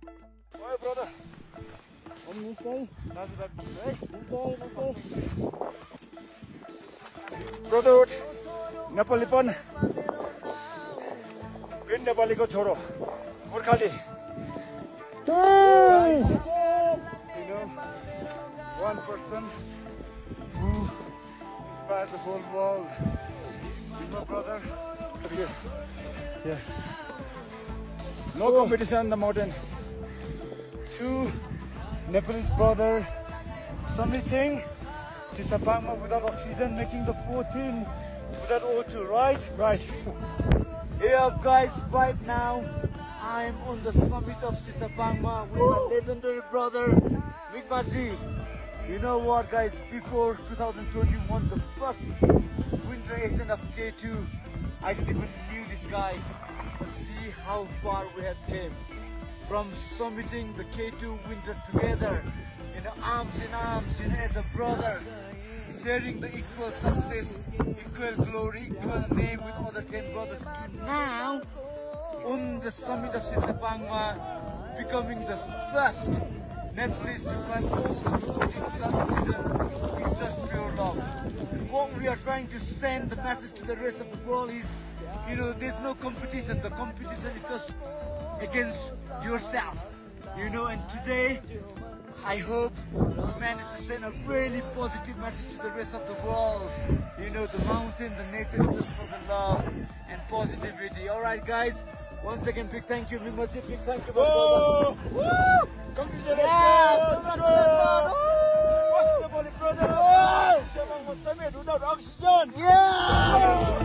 Hi, brother. This guy? Brotherhood, Nepali pan, Pin Nepali ko choro, Murkhali. You know, one person who inspired the whole world. You my brother. Okay. Yes. No competition on the mountain. Two Nepalese brother submitting Shishapangma without oxygen, making the 14 without O2, right? Right. Yeah, guys, right now I'm on the summit of Shishapangma with my legendary brother Mikmaji. You know what, guys? Before 2021, the first winter ascent of K2, I didn't even knew this guy. But see how far we have came. From summiting the K2 winter together, arms in arms, as a brother, sharing the equal success, equal glory, equal name with other 10 brothers, to now on the summit of Shishapangma, becoming the first Nepalese to climb all the 14,000 season is just pure love. What we are trying to send the message to the rest of the world is, there's no competition. The competition is just against yourself, and today I hope we manage to send a really positive message to the rest of the world. The mountain, the nature is just for the love and positivity. Alright guys, once again big thank you, Mikmaji, big thank you, my brother. Woo! Congratulations! Yes! What's the body, brother? Shishapangma summit without oxygen! Yeah!